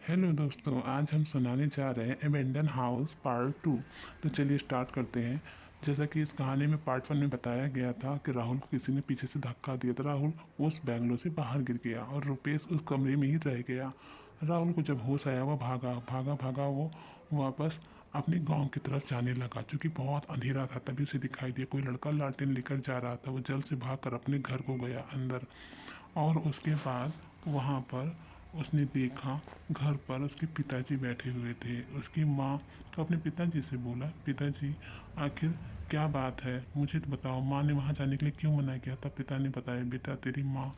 Hello दोस्तों, आज हम सुनाने जा रहे हैं एबेंडन हाउस पार्ट 2। तो चलिए स्टार्ट करते हैं। जैसा कि इस कहानी में पार्ट 1 में बताया गया था कि राहुल को किसी ने पीछे से धक्का दिया था। राहुल उस बैंगलो से बाहर गिर गया और रुपेश उस कमरे में ही रह गया। राहुल को जब होश आया वो भागा भागा भागा वो वापस अपने गांव की तरफ जाने लगा। चूँकि बहुत अंधेरा था तभी उसे दिखाई दिया कोई लड़का लालटेन लेकर जा रहा था। वो जल्द से भागकर अपने घर को गया अंदर, और उसके बाद वहाँ पर उसने देखा घर पर उसके पिताजी बैठे हुए थे। उसकी माँ तो अपने पिताजी से बोला, पिताजी आखिर क्या बात है, मुझे तो बताओ, माँ ने वहाँ जाने के लिए क्यों मना किया था। पिता ने बताया, बेटा तेरी माँ।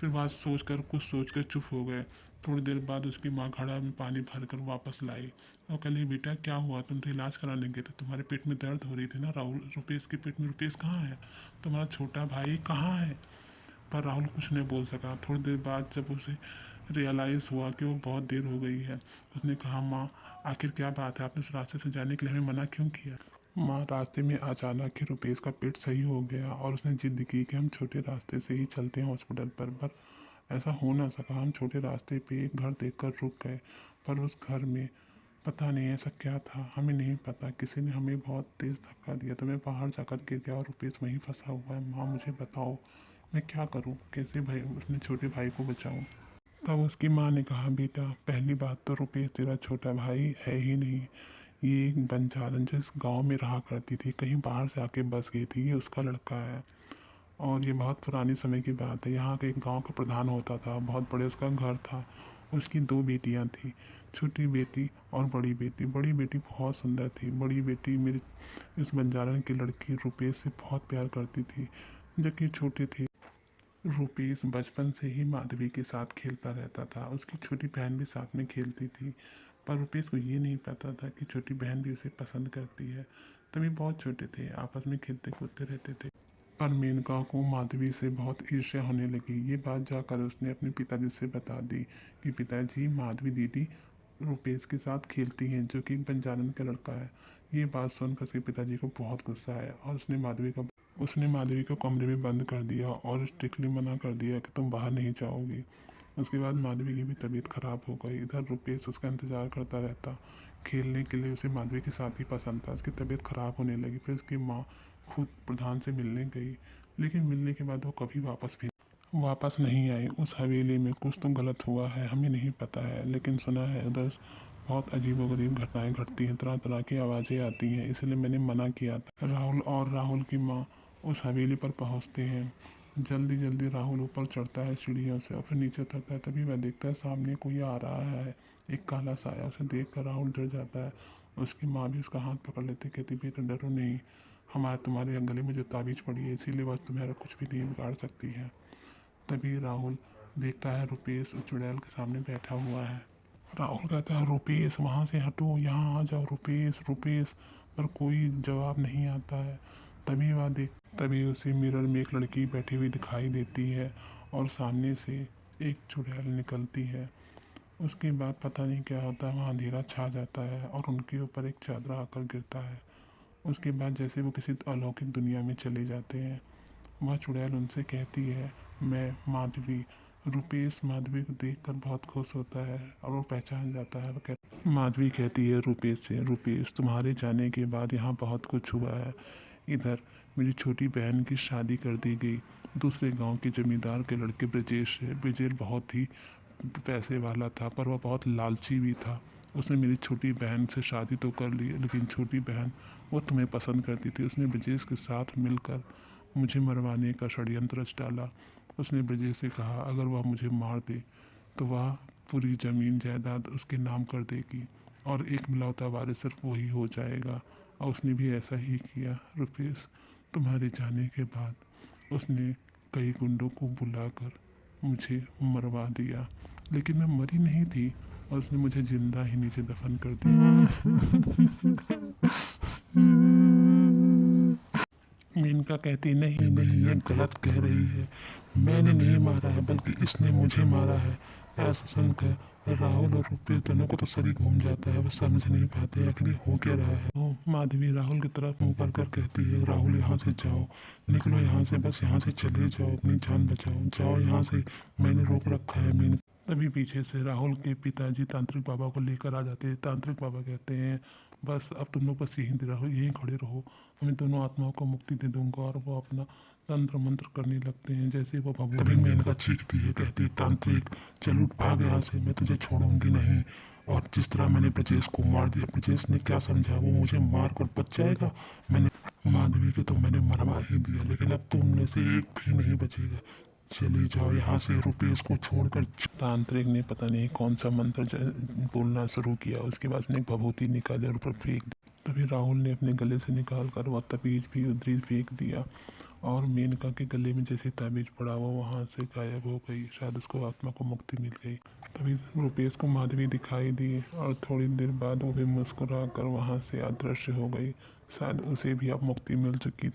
फिर बात सोचकर कुछ सोचकर चुप हो गए। थोड़ी देर बाद उसकी माँ घड़ा में पानी भरकर वापस लाई और कहली, बेटा क्या हुआ, तुम तो इलाज कराने गए थे, तुम्हारे पेट में दर्द हो रही थी ना। राहुल, रुपेश के पेट में, रुपेश कहाँ है, तुम्हारा छोटा भाई कहाँ है। पर राहुल कुछ नहीं बोल सका। थोड़ी देर बाद जब उसे रियलाइज़ हुआ कि वो बहुत देर हो गई है, उसने कहा, माँ आखिर क्या बात है, आपने उस रास्ते से जाने के लिए हमें मना क्यों किया। माँ, रास्ते में अचानक ही रुपेश का पेट सही हो गया और उसने जिद की कि हम छोटे रास्ते से ही चलते हैं हॉस्पिटल पर ऐसा हो ना सका। हम छोटे रास्ते पे एक घर देखकर रुक गए, पर उस घर में पता नहीं ऐसा क्या था, हमें नहीं पता। किसी ने हमें बहुत तेज़ धक्का दिया तो मैं बाहर जाकर गिर गया और रुपेश वहीं फंसा हुआ है। माँ मुझे बताओ मैं क्या करूँ, कैसे भाई अपने छोटे भाई को बचाऊँ। तब उसकी माँ ने कहा, बेटा पहली बात तो रुपेश तेरा छोटा भाई है ही नहीं। ये एक बंजारन जिस गांव में रहा करती थी, कहीं बाहर से आके बस गई थी, ये उसका लड़का है। और ये बहुत पुराने समय की बात है। यहाँ के एक गांव का प्रधान होता था, बहुत बड़े उसका घर था। उसकी दो बेटियां थी, छोटी बेटी और बड़ी बेटी। बड़ी बेटी बहुत सुंदर थी। बड़ी बेटी मेरे इस बंजारन की लड़की रुपेश से बहुत प्यार करती थी। जबकि छोटे थे, रुपेश बचपन से ही माधवी के साथ खेलता रहता था। उसकी छोटी बहन भी साथ में खेलती थी, पर रुपेश को ये नहीं पता था कि छोटी बहन भी उसे पसंद करती है। तभी बहुत छोटे थे, आपस में खेलते कूदते रहते थे। पर मेनका को माधवी से बहुत ईर्ष्या होने लगी। ये बात जाकर उसने अपने पिताजी से बता दी कि पिताजी, माधवी दीदी रुपेश के साथ खेलती हैं, जो कि बंजारन का लड़का है। ये बात सुनकर उसके पिताजी को बहुत गुस्सा आया और उसने माधवी को कमरे में बंद कर दिया और स्ट्रिक्टली मना कर दिया कि तुम बाहर नहीं जाओगी। उसके बाद माधवी की भी तबीयत खराब हो गई। इधर रुपेश उसका इंतजार करता रहता। खेलने के लिए उसे माधवी के साथ ही पसंद था। उसकी तबीयत खराब होने लगी। फिर उसकी माँ खुद प्रधान से मिलने गई, लेकिन मिलने के बाद वो कभी वापस नहीं आई। उस हवेली में कुछ तो गलत हुआ है, हमें नहीं पता है, लेकिन सुना है उधर बहुत अजीबोगरीब घटनाएं घटती हैं, तरह तरह की आवाज़ें आती हैं, इसलिए मैंने मना किया था। राहुल और राहुल की माँ उस हवेली पर पहुंचते हैं। जल्दी जल्दी राहुल ऊपर चढ़ता है सीढ़ियों से और फिर नीचे उतरता है। तभी वह देखता है सामने कोई आ रहा है, एक काला साया। उसे देख कर राहुल डर जाता है। उसकी माँ भी उसका हाथ पकड़ लेती, कहती, बेटा डरो नहीं, हमारे तुम्हारे गले में जो ताबीज़ पड़ी है, इसीलिए वह तुम्हारा कुछ भी नहीं बिगाड़ सकती है। तभी राहुल देखता है रुपेश चुड़ैल के सामने बैठा हुआ है। राहुल कहता है, रुपेश वहाँ से हटो, यहाँ आ जाओ, रुपेश रुपेश, पर कोई जवाब नहीं आता है। तभी उसे मिरर में एक लड़की बैठी हुई दिखाई देती है और सामने से एक चुड़ैल निकलती है। उसके बाद पता नहीं क्या होता है, वहाँ अंधेरा छा जाता है और उनके ऊपर एक चादर आकर गिरता है। उसके बाद जैसे वो किसी अलौकिक दुनिया में चले जाते हैं। वह चुड़ैल उनसे कहती है, मैं माधवी। रुपेश माधवी को देखकर बहुत खुश होता है और वो पहचान जाता है। माधवी कहती है रुपेश से, रुपेश तुम्हारे जाने के बाद यहाँ बहुत कुछ हुआ है। इधर मेरी छोटी बहन की शादी कर दी गई दूसरे गांव के जमींदार के लड़के ब्रजेश से। ब्रजेश बहुत ही पैसे वाला था, पर वह बहुत लालची भी था। उसने मेरी छोटी बहन से शादी तो कर ली, लेकिन छोटी बहन वो तुम्हें पसंद करती थी। उसने ब्रजेश के साथ मिलकर मुझे मरवाने का षड्यंत्र रच डाला। उसने ब्रजेश से कहा, अगर वह मुझे मार दे तो वह पूरी ज़मीन जायदाद उसके नाम कर देगी और एक मिलौता वारिस सिर्फ वही हो जाएगा। और उसने भी ऐसा ही किया। रुपेश, तुम्हारे जाने के बाद उसने कई गुंडों को बुलाकर मुझे मरवा दिया, लेकिन मैं मरी नहीं थी और उसने मुझे जिंदा ही नीचे दफन कर दिया। मेनका कहती, नहीं नहीं, ये गलत कह रही है, मैंने नहीं मारा है बल्कि इसने मुझे मारा है। ऐसा सुनकर राहुल और रुपेश दोनों को तो सर ही घूम जाता है। वो समझ नहीं पाते आखिर हो क्या रहा है। वो माधवी राहुल की तरफ मुंह कर कर कहती है, राहुल यहाँ से जाओ, निकलो यहाँ से, बस यहाँ से चले जाओ, अपनी जान बचाओ, जाओ यहाँ से, मैंने रोक रखा है। तभी पीछे से राहुल के पिताजी तांत्रिक बाबा को लेकर आ जाते हैं। तांत्रिक बाबा कहते हैं बस अब तुम लोग बस यहीं रहो, यहीं खड़े रहो, मैं दोनों आत्माओं को मुक्ति दे दूंगा। और वो अपना तंत्र मंत्र करने लगते हैं। जैसे वो भभूति मेनका चीखती है, कहती है तांत्रिक चल उठ भाग यहाँ से, मैं तुझे छोड़ूंगी नहीं। और जिस तरह मैंने ब्रजेश को मार दिया, ब्रजेश ने क्या समझा, वो मुझे मार कर बच जाएगा। मैंने माधवी को तो मैंने मरवा ही दिया, लेकिन अब तुम में से एक भी नहीं बचेगा। चले जाओ यहाँ से, रुपेश को छोड़कर। तांत्रिक ने पता नहीं कौन सा मंत्र बोलना शुरू किया। उसके बाद उसने एक भभूति निकाली और ऊपर फेंक दी। तभी राहुल ने अपने गले से निकाल कर वह तबीज भी उधर ही फेंक दिया। और मेनका के गले में जैसे ताबीज पड़ा वो वहाँ से गायब हो गई। शायद उसको आत्मा को मुक्ति मिल गई। तभी रुपेश को माधवी दिखाई दी और थोड़ी देर बाद वो भी मुस्कुरा कर वहाँ से अदृश्य हो गई। शायद उसे भी अब मुक्ति मिल चुकी थी।